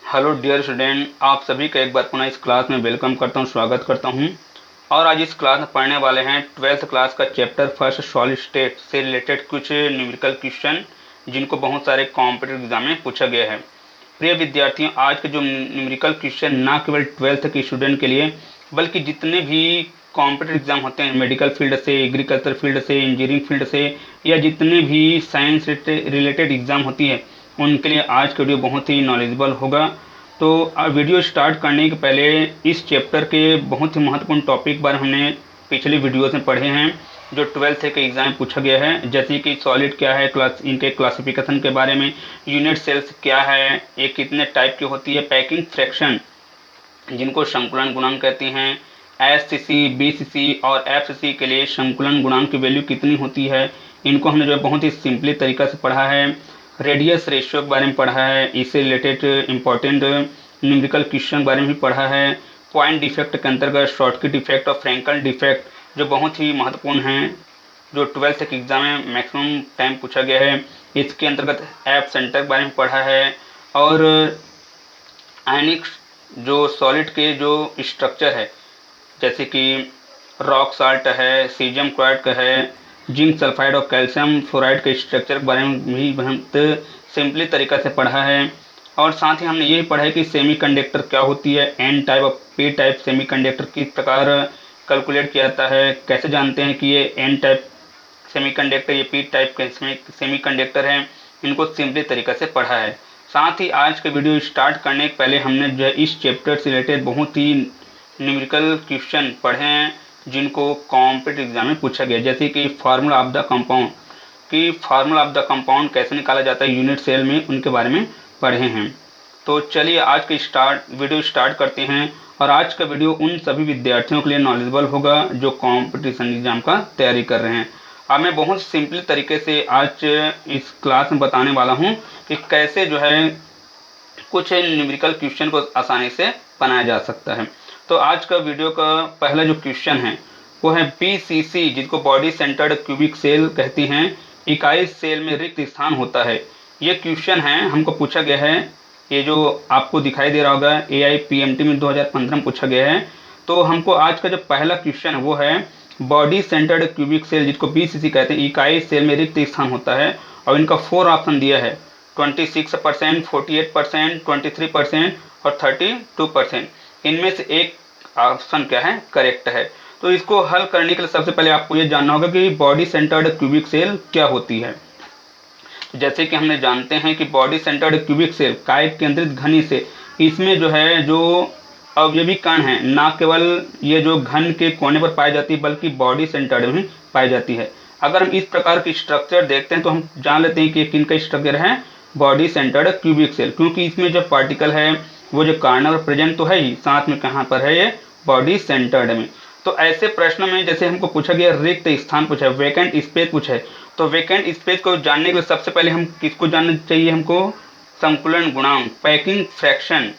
Hello dear student, आप सभी का एक बार पुनः इस क्लास में वेलकम करता हूं, स्वागत करता हूं। और आज इस क्लास में पढ़ने वाले हैं 12th क्लास का चैप्टर फर्स्ट सॉलिड स्टेट से रिलेटेड कुछ न्यूमेरिकल क्वेश्चन जिनको बहुत सारे कॉम्पिटिटिव एग्जाम में पूछा गया है। प्रिय विद्यार्थियों, आज के जो न्यूमेरिकल क्वेश्चन ना केवल 12th के स्टूडेंट के लिए बल्कि जितने भी कॉम्पिटिटिव एग्जाम होते हैं मेडिकल फील्ड से, एग्रीकल्चर फील्ड से, इंजीनियरिंग फील्ड से या जितने भी साइंस रिलेटेड एग्जाम होती है उनके लिए आज का वीडियो बहुत ही नॉलेजेबल होगा। तो वीडियो स्टार्ट करने के पहले इस चैप्टर के बहुत ही महत्वपूर्ण टॉपिक बारे हमने पिछली वीडियोस में पढ़े हैं जो 12th के एग्जाम में पूछा गया है, जैसे कि सॉलिड क्या है, इनके क्लासिफिकेशन के बारे में, यूनिट सेल्स क्या है, ये कितने टाइप की होती है, पैकिंग फ्रैक्शन जिनको संकुलन गुणांक कहते हैं, एससीसी, बीसीसी और एफसीसी के लिए संकुलन गुणांक की वैल्यू कितनी होती है, इनको हमने जो है बहुत ही सिंपली तरीका से पढ़ा है। रेडियस रेशियो के बारे में पढ़ा है, इससे रिलेटेड इंपॉर्टेंट न्यूमेरिकल क्वेश्चन के बारे में भी पढ़ा है। पॉइंट डिफेक्ट के अंतर्गत शॉर्टकट डिफेक्ट और फ्रैंकल डिफेक्ट जो बहुत ही महत्वपूर्ण हैं, जो 12th के एग्जाम में मैक्सिमम टाइम पूछा गया है, इसके अंतर्गत एप सेंटर के बारे में पढ़ा है। और आयनिक जो सॉलिड के जो स्ट्रक्चर है, जैसे कि रॉक साल्ट है, सीजियम क्लोराइड का है, जिंक सल्फाइड और कैल्शियम फ्लोराइड के स्ट्रक्चर के बारे में भी बहुत सिंपली तरीका से पढ़ा है। और साथ ही हमने ये पढ़ा है कि सेमीकंडक्टर क्या होती है, एन टाइप और पी टाइप सेमीकंडक्टर किस प्रकार कैलकुलेट किया जाता है, कैसे जानते हैं कि ये एन टाइप सेमीकंडक्टर ये पी टाइप के सेमीकंडक्टर हैं, इनको सिंपली तरीका से पढ़ा है। साथ ही आज के वीडियो स्टार्ट करने के पहले हमने जो है इस चैप्टर से रिलेटेड बहुत ही न्यूमेरिकल क्वेश्चन पढ़े हैं जिनको कॉम्पिटिटिव एग्जाम में पूछा गया, जैसे कि फार्मूला ऑफ द कंपाउंड कि फार्मूला ऑफ द कंपाउंड कैसे निकाला जाता है यूनिट सेल में, उनके बारे में पढ़े हैं। तो चलिए आज के वीडियो स्टार्ट करते हैं। और आज का वीडियो उन सभी विद्यार्थियों के लिए नॉलेजेबल होगा जो कॉम्पिटिशन एग्जाम का तैयारी कर रहे हैं। अब मैं बहुत सिंपल तरीके से आज इस क्लास में बताने वाला हूँ कि कैसे जो है कुछ न्यूमेरिकल क्वेश्चन को आसानी से बनाया जा सकता है। तो आज का वीडियो का पहला जो क्वेश्चन है वो है बीसीसी, जिसको बॉडी सेंटर्ड क्यूबिक सेल कहती हैं। इकाई सेल में रिक्त स्थान होता है। ये क्वेश्चन है, हमको पूछा गया है, ये जो आपको दिखाई दे रहा होगा AIPMT में 2015 में पूछा गया है। तो हमको आज का जो पहला क्वेश्चन है वो है बॉडी सेंटर्ड क्यूबिक सेल, जिसको बीसीसी कहते हैं, इकाई सेल में रिक्त स्थान होता है। और इनका 4 ऑप्शन दिया है, 26%, 48%, 23% और 32%। इनमें से एक ऑप्शन क्या है, करेक्ट है। तो इसको हल करने के लिए सबसे पहले आपको ये जानना होगा कि बॉडी सेंटर्ड क्यूबिक सेल क्या होती है। जैसे कि हमने जानते हैं कि बॉडी सेंटर्ड क्यूबिक सेल काय केंद्रित घनी से, इसमें जो है जो अवयवी कण है ना केवल ये जो घन के कोने पर पाई जाती है बल्कि बॉडी सेंटर्ड में पाई जाती है। अगर हम इस प्रकार की स्ट्रक्चर देखते हैं तो हम जान लेते हैं कि किन का स्ट्रक्चर है, बॉडी सेंटर्ड क्यूबिक सेल, क्योंकि इसमें जो पार्टिकल है वो जो कार्नर प्रेजेंट तो है ही, साथ में कहाँ पर है, ये बॉडी सेंटर्ड में। तो ऐसे प्रश्न में जैसे हमको पूछा गया रिक्त स्थान पूछा है, वैकेंट स्पेस पूछा है, तो वैकेंट स्पेस को जानने के लिए सबसे पहले हम किसको जानना चाहिए, हमको संकुलन गुणांक, पैकिंग फ्रैक्शन।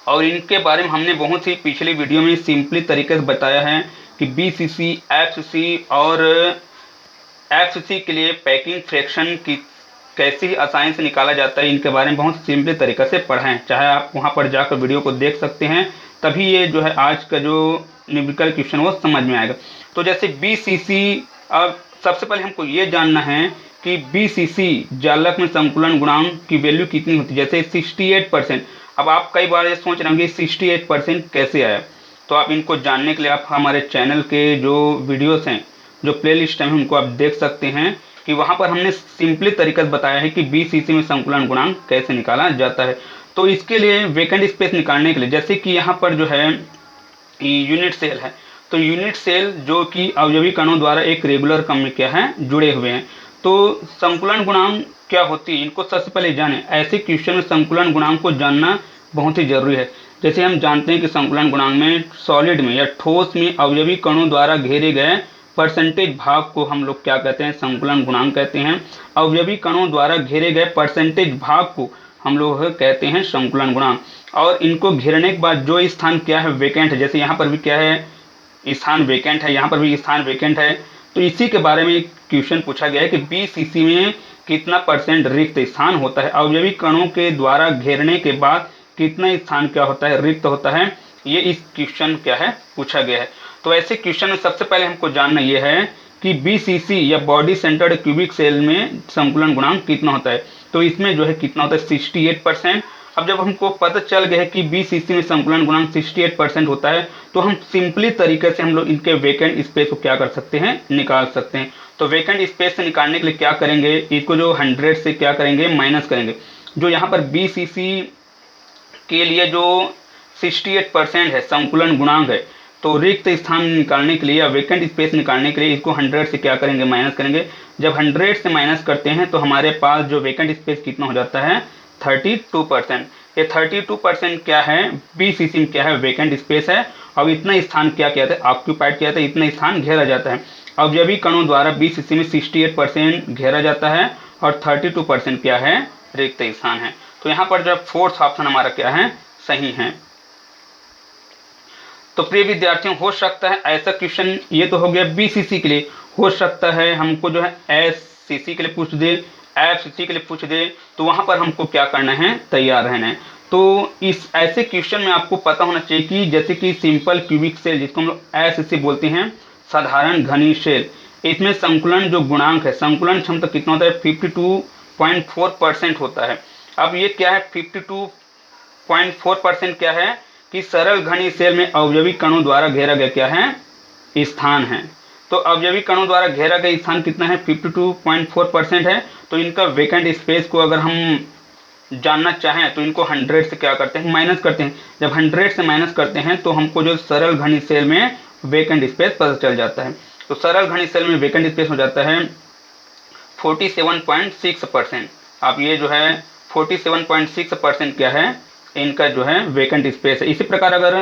और इनके बारे में हमने बहुत ही पिछली वीडियो में सिंपली तरीके से बताया है कि बीसीसी, एफसीसी और एफसीसी के लिए पैकिंग फ्रैक्शन की कैसे ही आसानी से निकाला जाता है, इनके बारे में बहुत सिंपली तरीके से पढ़ा है। चाहे आप वहाँ पर जाकर वीडियो को देख सकते हैं, तभी ये जो है आज का जो न्यूमेरिकल क्वेश्चन वो समझ में आएगा। तो जैसे बीसीसी, अब सबसे पहले हमको ये जानना है कि बीसीसी जालक में संकुलन गुणांक की वैल्यू कितनी होती है, जैसे 68%। अब आप कई बार ये सोच रहे होंगे 68% कैसे आया, तो आप इनको जानने के लिए आप हमारे चैनल के जो वीडियोस हैं, जो प्लेलिस्ट हैं, उनको आप देख सकते हैं कि वहाँ पर हमने सिंपली तरीका से बताया है कि बीसीसी में संकुलन गुणांक कैसे निकाला जाता है। तो इसके लिए वैकेंट स्पेस निकालने के लिए, जैसे कि यहाँ पर जो है यूनिट सेल है, तो यूनिट सेल जो कि अवयवी कणों द्वारा एक रेगुलर क्रम में क्या है, जुड़े हुए हैं। तो संकुलन गुणांक क्या होती है, इनको सबसे पहले जानें। ऐसे क्वेश्चन में संकुलन गुणांक को जानना बहुत ही जरूरी है। जैसे हम जानते हैं कि संकुलन गुणांक में सॉलिड में या ठोस में अवयवी कणों द्वारा घेरे गए परसेंटेज भाग को हम लोग क्या कहते हैं, संकुलन गुणांक कहते हैं। अवयवी कणों द्वारा घेरे गए परसेंटेज भाग को हम लोग कहते हैं संकुलन गुणांक। और इनको घेरने के बाद जो स्थान क्या है, वैकेंट है, जैसे यहाँ पर भी क्या है, स्थान वैकेंट है, यहाँ पर भी स्थान वैकेंट है। तो इसी के बारे में क्वेश्चन पूछा गया है कि बीसीसी में कितना % रिक्त स्थान होता है। अवयवी कणों के द्वारा घेरने के बाद कितना स्थान क्या होता है, रिक्त होता है, ये इस क्वेश्चन क्या है पूछा गया है। तो ऐसे क्वेश्चन में सबसे पहले हमको जानना ये है कि बीसीसी या बॉडी सेंटर्ड क्यूबिक सेल में संकुलन गुणांक कितना होता है। तो इसमें जो है कितना होता है 68%। अब जब हमको पता चल गया है कि बीसीसी में संकुलन गुणांक 68% होता है, तो हम सिंपली तरीके से हम लोग इनके वेकेंट स्पेस को क्या कर सकते हैं, निकाल सकते हैं। तो वेकेंट स्पेस से निकालने के लिए क्या करेंगे, इसको जो 100 से क्या करेंगे, माइनस करेंगे। जो यहाँ पर बीसीसी के लिए जो 68% है संकुलन गुणांक है, तो रिक्त स्थान निकालने के लिए या वेकेंट स्पेस निकालने के लिए इसको 100 से क्या करेंगे, माइनस करेंगे। जब 100 से माइनस करते हैं तो हमारे पास जो वेकेंट स्पेस कितना हो जाता है 32%। ये 32% क्या है, बीसीसी में क्या है, वेकेंट स्पेस है। अब इतना स्थान क्या कहते हैं, ऑक्यूपाइड किया जाता है, इतना स्थान घेरा जाता है। अब जब भी कणों द्वारा बीसीसी में 68% घेरा जाता है और 32% क्या है, रिक्त स्थान है। तो यहाँ पर जो फोर्थ ऑप्शन हमारा क्या है, सही है। तो प्रिय विद्यार्थियों, हो सकता है ऐसा क्वेश्चन, ये तो हो गया बीसीसी के लिए, हो सकता है हमको जो है एससीसी के लिए पूछ दे, एफसीसी के लिए पूछ दे, तो वहां पर हमको क्या करना है, तैयार रहना है। तो इस ऐसे क्वेश्चन में आपको पता होना चाहिए कि जैसे कि सिंपल क्यूबिक सेल जिसको हम लोग एससीसी बोलते हैं, साधारण घनी सेल, इसमें संकुलन जो गुणांक है, संकुलन क्षमता कितना होता है 52.4% होता है। अब ये क्या है 52.4% क्या है कि सरल घनी सेल में अवयवी कणों द्वारा घेरा गया क्या है, स्थान है। तो अवयवी कणों द्वारा घेरा गया स्थान कितना है 52.4% है। तो इनका वेकेंट स्पेस को अगर हम जानना चाहें तो इनको 100 से क्या करते हैं, माइनस करते हैं। जब 100 से माइनस करते हैं तो हमको जो सरल घनी सेल में वेकेंट स्पेस पता चल जाता है। तो सरल घनी सेल में वेकेंट स्पेस हो जाता है 47.6%। अब ये जो है 47.6% क्या है, इनका जो है वेकेंट स्पेस है। इसी प्रकार अगर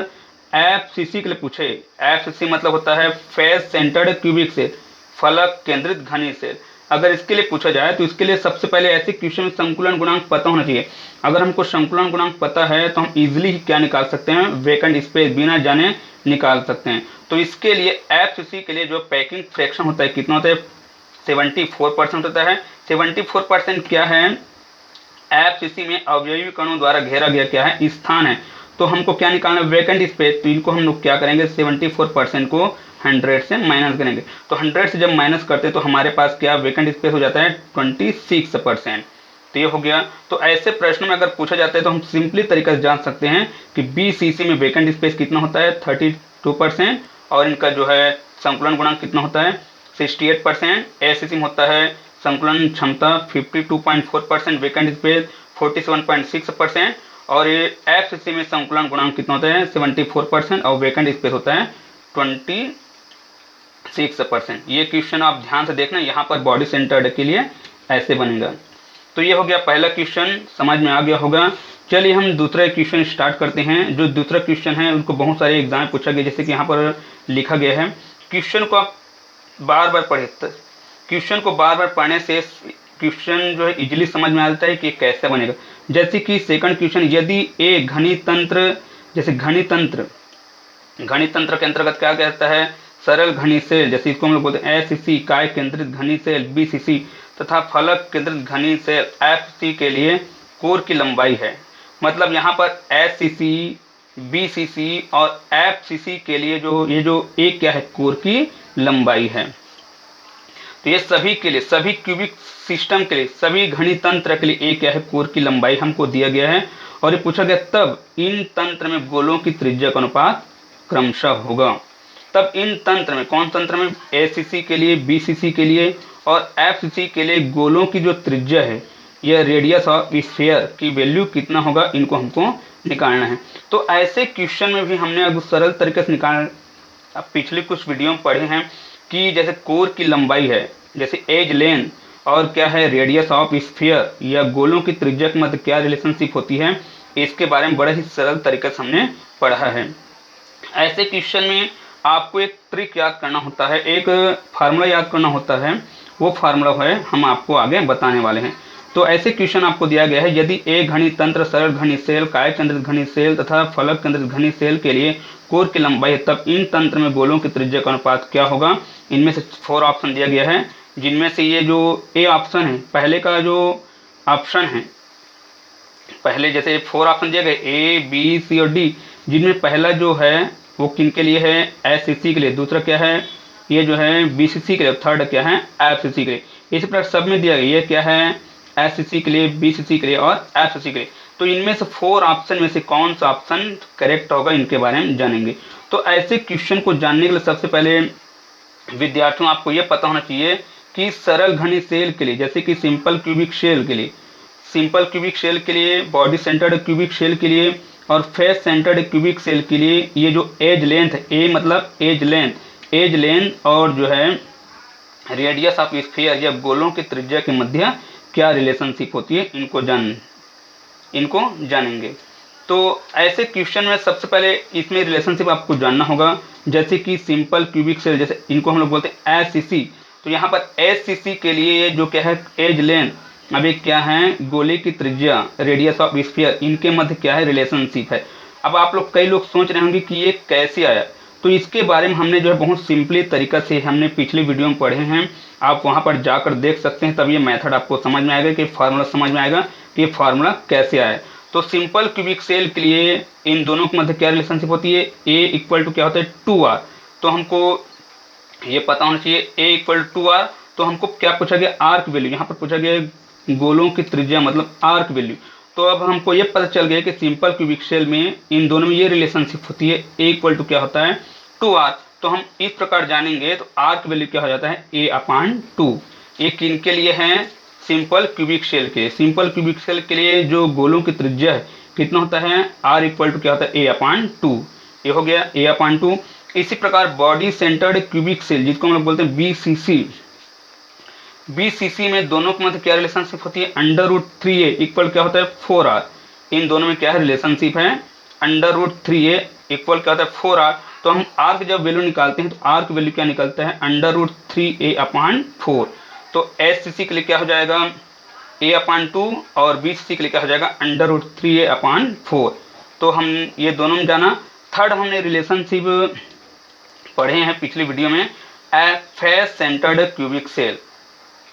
एफसीसी के लिए पूछे, एफसीसी मतलब होता है फेस सेंटर्ड क्यूबिक सेल, फलक केंद्रित घनी सेल। अगर इसके लिए पूछा जाए तो इसके लिए सबसे पहले ऐसे क्वेश्चन में संकुलन गुणांक पता होना चाहिए। अगर हमको संकुलन गुणांक पता है तो हम इजीली क्या निकाल सकते हैं, वेकेंट स्पेस बिना जाने निकाल सकते हैं। तो इसके लिए एफसीसी के लिए जो पैकिंग फ्रैक्शन होता है कितना होता है 74% होता है। 74% क्या है, एफसीसी में अवयवी कणों द्वारा घेरा गया क्या है, स्थान है। तो हमको क्या निकालना है, वेकेंट स्पेस। तो इनको हम लोग क्या करेंगे 74% को 100 से माइनस करेंगे। तो 100 से जब माइनस करते तो हमारे पास क्या वेकेंट स्पेस हो जाता है 26%। तो ये हो गया। तो ऐसे प्रश्न में अगर पूछा जाता है तो हम सिंपली तरीका से जान सकते हैं कि बीसीसी में वेकेंट स्पेस कितना होता है 32% और इनका जो है संकुलन गुणांक कितना होता है 68%। एसीसी में होता है संकुलन क्षमता 52.4%, वेकेंट स्पेस 47.6% और ये एफसीसी में संकुलन गुणांक कितना होता है 74% और वेकेंट स्पेस होता है 26%। ये क्वेश्चन आप ध्यान से देखना, यहाँ पर बॉडी सेंटर्ड के लिए ऐसे बनेगा। तो ये हो गया पहला क्वेश्चन, समझ में आ गया होगा। चलिए हम दूसरा क्वेश्चन स्टार्ट करते हैं। जो दूसरा क्वेश्चन है उनको बहुत सारे एग्जाम में पूछा गया, जैसे कि यहाँ पर लिखा गया है। क्वेश्चन को आप बार बार पढ़े, क्वेश्चन को बार बार पढ़ने से क्वेश्चन जो है इजीली समझ में आ जाता है कि कैसे बनेगा। जैसे कि सेकंड क्वेश्चन, यदि एक घनी तंत्र, जैसे घनी तंत्र के अंतर्गत क्या कहता है, सरल घनी सेल, जैसे इसको हम लोग बोलते हैं एससीसी, काय केंद्रित घनी सेल बीसीसी तथा फलक केंद्रित घनी सेल एफसी के लिए कोर की लंबाई है। मतलब यहाँ पर एससीसी, बीसीसी और एफसीसी के लिए ये जो एक क्या है, कोर की लंबाई है। तो ये सभी के लिए, सभी क्यूबिक सिस्टम के लिए, सभी घनी तंत्र के लिए एक क्या है, कोर की लंबाई हमको दिया गया है। और ये पूछा गया तब इन तंत्र में गोलों की त्रिज्या का अनुपात क्रमशः होगा। तब इन तंत्र में, कौन तंत्र में, एसीसी के लिए, बीसीसी के लिए और एफसीसी के लिए गोलों की जो त्रिज्या है, यह रेडियस ऑफ स्फीयर की वैल्यू कितना होगा, इनको हमको निकालना है। तो ऐसे क्वेश्चन में भी हमने अब सरल तरीके से अब पिछले कुछ वीडियो में पढ़े हैं कि जैसे कोर की लंबाई है, जैसे एज लेंथ और क्या है रेडियस ऑफ स्फीयर या गोलों की त्रिज्या के मध्य क्या रिलेशनशिप होती है, इसके बारे में बड़े ही सरल तरीके से हमने पढ़ा है। ऐसे क्वेश्चन में आपको एक ट्रिक याद करना होता है, एक फार्मूला याद करना होता है। वो फार्मूला है हम आपको आगे बताने वाले हैं। तो ऐसे क्वेश्चन आपको दिया गया है, यदि एक घनी तंत्र, सरल घनी सेल, काय केंद्रित घनी सेल तथा फलक केंद्रित घनी सेल के लिए कोर की लंबाई है, तब इन तंत्र में गोलों की त्रिज्या का अनुपात क्या होगा। इनमें से 4 ऑप्शन दिया गया है, जिनमें से ये जो ए ऑप्शन है, पहले का जो ऑप्शन है पहले जैसे 4 ऑप्शन दिए गए ए बी सी और डी, जिनमें पहला जो है वो किन के लिए है, एससीसी के लिए, दूसरा क्या है ये जो है बीसीसी के लिए, थर्ड क्या है एफसीसी के लिए। इसी प्रकार सब में दिया गया ये क्या है एससीसी के लिए, बीसीसी के लिए और एफसीसी के लिए। तो इनमें से 4 ऑप्शन में से कौन सा ऑप्शन करेक्ट होगा इनके बारे में जानेंगे। तो ऐसे क्वेश्चन को जानने के लिए सबसे पहले विद्यार्थियों आपको ये पता होना चाहिए कि सरल घनी सेल के लिए, जैसे कि सिंपल क्यूबिक शेल के लिए, सिंपल क्यूबिक शेल के लिए, बॉडी सेंटर्ड क्यूबिक शेल के लिए और फेस सेंटर्ड क्यूबिक शेल के लिए, ये जो एज लेंथ, ए मतलब एज लेंथ, एज लेंथ और जो है रेडियस ऑफ स्फीयर या गोलों की त्रिज्या के मध्य क्या रिलेशनशिप होती है, इनको जानेंगे। तो ऐसे क्वेश्चन में सबसे पहले इसमें रिलेशनशिप आपको जानना होगा, जैसे कि सिंपल क्यूबिक सेल, जैसे इनको हम लोग बोलते हैं एससीसी। तो यहाँ पर एससीसी के लिए जो क्या है एज लेंथ, अभी क्या है गोले की त्रिज्या, रेडियस ऑफ स्फीयर, इनके मध्य क्या है रिलेशनशिप है। अब आप लोग कई लोग सोच रहे होंगे कि ये कैसे आया, तो इसके बारे में हमने जो है बहुत सिंपली तरीका से हमने पिछले वीडियो में पढ़े हैं, आप वहाँ पर जाकर देख सकते हैं, तब ये मेथड आपको समझ में आएगा कि फार्मूला समझ में आएगा कि ये फार्मूला कैसे आया। तो सिंपल क्यूबिक सेल के लिए इन दोनों के मध्य क्या रिलेशनशिप होती है, ए इक्वल टू क्या होता है 2r। तो हमको ये पता होना चाहिए ए इक्वल टू 2r। तो हमको क्या पूछा गया आर्क वैल्यू, यहाँ पर पूछा गया गोलों की त्रिज्या मतलब आर्क वैल्यू। तो अब हमको ये पता चल गया कि सिंपल क्यूबिक सेल में इन दोनों में ये रिलेशनशिप होती है, ए इक्वल टू क्या होता है 2r। तो हम इस प्रकार जानेंगे, तो आर्क वैल्यू क्या हो जाता है a/2। ये किन के लिए है, सिंपल क्यूबिक सेल के, सिंपल क्यूबिक सेल के लिए जो गोलों की त्रिज्या है कितना होता है r इक्वल टू क्या होता है a/2। ये हो गया a/2। इसी प्रकार बॉडी सेंटर्ड क्यूबिक सेल जिसको हम लोग बोलते हैं बीसीसी, बीसीसी में दोनों के मध्य क्या रिलेशनशिप होती है √3a इक्वल क्या होता है 4r। इन दोनों में क्या है रिलेशनशिप है √3a इक्वल क्या होता है 4r। तो हम आर्क जब वैल्यू निकालते हैं तो आर्क वैल्यू क्या निकलता है √3a/4। तो एससीसी के लिए क्या हो जाएगा a/2 और बीसीसी के लिए क्या हो जाएगा √3a/4। तो हम ये दोनों में जाना। थर्ड हमने रिलेशनशिप पढ़े हैं पिछली वीडियो में, face centred cubic cell,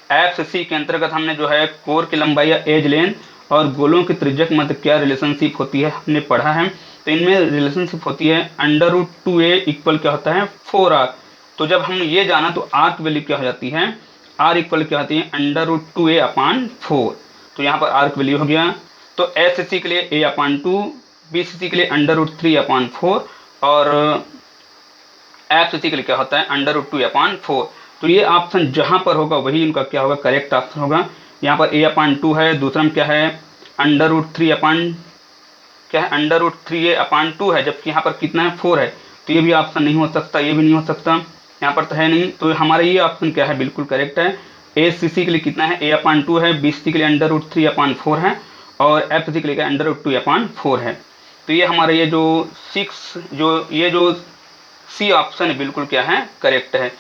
FCC के अंतर्गत हमने जो है कोर की लंबाई या एज लेंथ और गोलों की त्रिज्या के मध्य क्या रिलेशनशिप होती है हमने पढ़ा है। तो इनमें रिलेशनशिप होती है √2a इक्वल क्या होता है 4r। तो जब हम ये जाना तो आर्क वैल्यू क्या हो जाती है, r इक्वल क्या होती है √2a/4। तो यहाँ पर आर्क वैल्यू हो गया। तो एससीसी के लिए a/2, बीसीसी के लिए √3/4 और एफसीसी के लिए क्या होता है √2/4। तो ये ऑप्शन जहाँ पर होगा वही इनका क्या होगा करेक्ट ऑप्शन होगा। यहाँ पर a/2 है, दूसरा में क्या है √3/2 है, जबकि यहाँ पर कितना है 4 है। तो ये भी ऑप्शन नहीं हो सकता, ये भी नहीं हो सकता, यहाँ पर तो है नहीं। तो हमारा ये ऑप्शन क्या है बिल्कुल करेक्ट है। एसीसी के लिए कितना है a/2 है, बीसीसी के लिए √3/4 है और एफसीसी के लिए क्या √2/4 है। तो ये हमारा ये जो सी ऑप्शन है बिल्कुल क्या है करेक्ट है।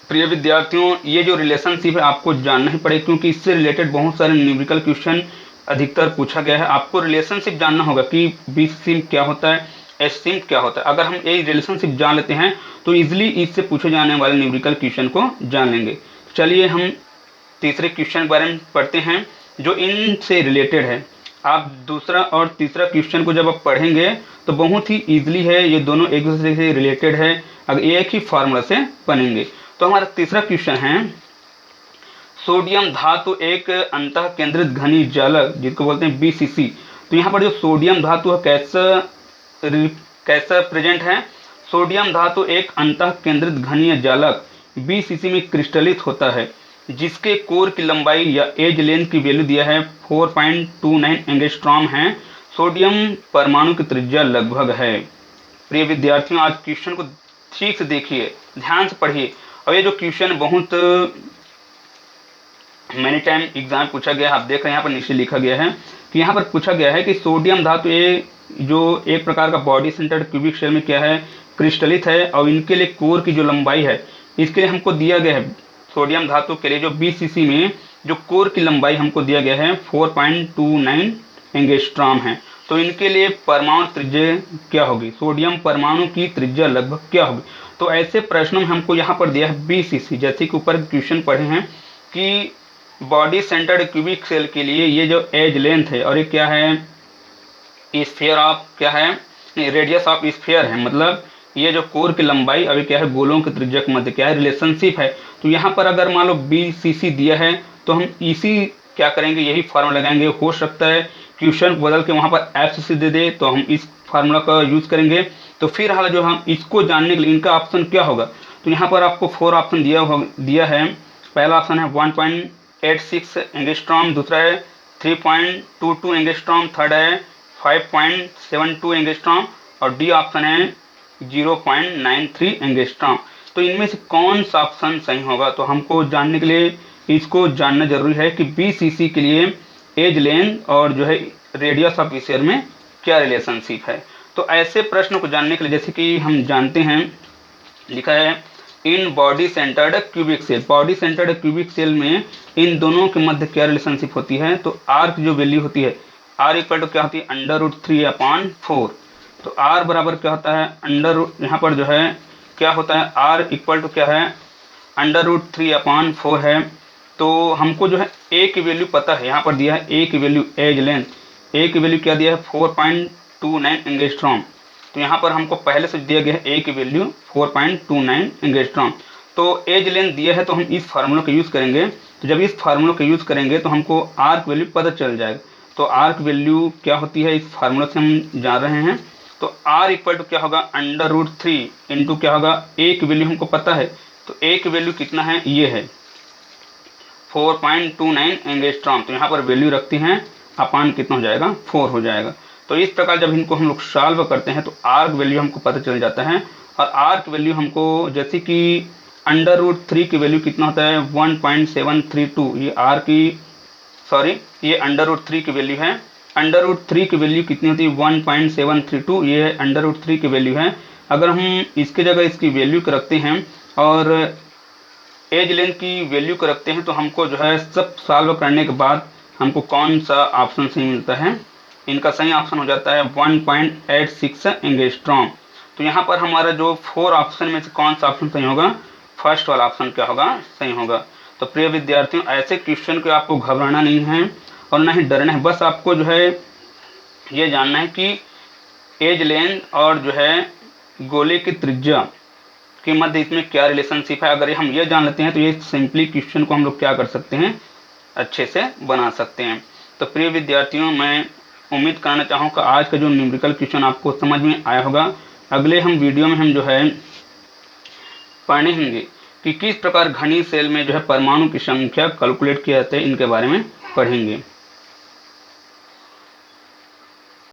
प्रिय विद्यार्थियों ये जो रिलेशनशिप है आपको जानना ही पड़ेगा, क्योंकि इससे रिलेटेड बहुत सारे न्यूमेरिकल क्वेश्चन अधिकतर पूछा गया है। आपको रिलेशनशिप जानना होगा कि बीसीसी क्या होता है, एससीसी क्या होता है। अगर हम ये रिलेशनशिप जान लेते हैं तो इजीली इससे पूछे जाने वाले न्यूमेरिकल क्वेश्चन को जान लेंगे। चलिए हम तीसरे क्वेश्चन के बारे में पढ़ते हैं जो इनसे रिलेटेड है। आप दूसरा और तीसरा क्वेश्चन को जब आप पढ़ेंगे तो बहुत ही ईजिली है, ये दोनों एक दूसरे से रिलेटेड है, अगर एक ही फार्मूला से बनेंगे। तो हमारा तीसरा क्वेश्चन है सोडियम धातु एक अंतः केंद्रित घनी जालक जिसको बोलते हैं बीसीसी। तो यहाँ पर जो सोडियम धातु है कैसा प्रेजेंट है, सोडियम धातु एक अंतः केंद्रित घनीय जालक बीसीसी में क्रिस्टलित होता है जिसके कोर की लंबाई या एज लेंथ की वैल्यू दिया है 4.29 एंगस्ट्रॉम है। सोडियम परमाणु की त्रिज्या लगभग है। प्रिय विद्यार्थियों आज क्वेश्चन को ठीक से देखिए, ध्यान से पढ़िए। और ये जो क्वेश्चन बहुत मैनी टाइम एग्जाम पूछा गया है, आप देख रहे हैं यहाँ पर नीचे लिखा गया है कि यहाँ पर पूछा गया है कि सोडियम धातु जो एक प्रकार का बॉडी सेंटर्ड क्यूबिक शेल में क्या है क्रिस्टलित है और इनके लिए कोर की जो लंबाई है इसके लिए हमको दिया गया है, सोडियम धातु के लिए जो बीसीसी में जो कोर की लंबाई हमको दिया गया है 4.29 एंगस्ट्रॉम है। तो इनके लिए परमाणु त्रिज्या क्या होगी, सोडियम परमाणु की त्रिज्या लगभग क्या होगी। तो ऐसे प्रश्नों में हमको यहाँ पर दिया है बीसीसी, जैसे कि ऊपर क्वेश्चन पढ़े हैं कि बॉडी सेंटर्ड क्यूबिक सेल के लिए ये जो एज लेंथ है और ये क्या है, स्फीयर ऑफ क्या है, रेडियस ऑफ स्फीयर है, मतलब ये जो कोर की लंबाई अभी क्या है गोलों के त्रिज्या के मध्य क्या है रिलेशनशिप है। तो यहाँ पर अगर मान लो BCC दिया है तो हम इसी क्या करेंगे, यही फार्मूला लगाएंगे। हो सकता है क्वेश्चन बदल के वहाँ पर FCC दे दे तो हम इस फार्मूला का यूज करेंगे। तो फिर हाल जो हम इसको जानने के लिए इनका ऑप्शन क्या होगा, तो यहाँ पर आपको 4 ऑप्शन दिया है। पहला ऑप्शन है 1.86 एंगस्ट्रॉम, दूसरा है 3.22 एंगस्ट्रॉम, थर्ड है 5.72 एंगस्ट्रॉम और डी ऑप्शन है 0.93 एंगस्ट्रॉम। तो इनमें से कौन सा ऑप्शन सही होगा, तो हमको जानने के लिए इसको जानना जरूरी है कि BCC के लिए एज लेंथ और जो है रेडियस ऑफ स्फीयर में क्या रिलेशनशिप है। तो ऐसे प्रश्न को जानने के लिए जैसे कि हम जानते हैं, लिखा है in body centred cubic cell, body centred cubic cell में इन दोनों के मध्य क्या रिलेशनशिप होती है। तो आर की जो वैल्यू होती है, आर इक्वल टू क्या होती है √3/4। तो आर बराबर क्या होता है यहाँ पर जो है क्या होता है, आर इक्वल टू क्या है √3/4 है। तो हमको जो है ए की वैल्यू पता है, यहाँ पर दिया है ए की वैल्यू एज लेंथ, ए की वैल्यू क्या दिया है 4.29 एंगस्ट्रॉम। तो यहाँ पर हमको पहले से दिया गया है ए की वैल्यू 4.29 एंगस्ट्रॉम। तो एज लेंथ दिया है तो हम इस फार्मूला का यूज़ करेंगे। तो जब इस फार्मूला का यूज़ करेंगे तो हमको आर की वैल्यू पता चल जाएगा। तो आर की वैल्यू क्या होती है इस फार्मूला से हम जान रहे हैं। तो आर इक्वल टू क्या होगा √3 इंटू क्या होगा, ए की वैल्यू हमको पता है। तो ए की वैल्यू कितना है, ये है 4.29 एंगस्ट्रॉम। तो यहाँ पर वैल्यू रखते हैं, अपान कितना हो जाएगा 4 हो जाएगा। तो इस प्रकार जब इनको हम लोग सॉल्व करते हैं तो आर की वैल्यू हमको पता चल जाता है। और आर की वैल्यू हमको जैसे कि √3 की वैल्यू कितना होता है 1.732, ये आर की सॉरी ये √3 की वैल्यू है। √3 की वैल्यू कितनी होती है 1.732, ये √3 की वैल्यू है। अगर हम इसके जगह इसकी वैल्यू को रखते हैं और एज लेंथ की वैल्यू को रखते हैं तो हमको जो है सब सॉल्व करने के बाद हमको कौन सा ऑप्शन सही मिलता है, इनका सही ऑप्शन हो जाता है 1.86 एंगस्ट्रॉम। तो यहाँ पर हमारा जो 4 ऑप्शन में से कौन सा ऑप्शन सही होगा, फर्स्ट वाला ऑप्शन क्या होगा, सही होगा। तो प्रिय विद्यार्थियों, ऐसे क्वेश्चन को आपको घबराना नहीं है और ना ही डरना है, बस आपको जो है ये जानना है कि एज लेंथ और जो है गोले की त्रिज्या के मध्य इसमें क्या रिलेशनशिप है। अगर हम ये जान लेते हैं तो ये सिंपली क्वेश्चन को हम लोग क्या कर सकते हैं, अच्छे से बना सकते हैं। तो प्रिय विद्यार्थियों, मैं उम्मीद करना चाहूँगा आज का जो न्यूमेरिकल क्वेश्चन आपको समझ में आया होगा। अगले हम वीडियो में हम जो है पढ़ेंगे कि किस प्रकार घनी सेल में जो है परमाणु की संख्या कैलकुलेट किया जाता है, इनके बारे में पढ़ेंगे।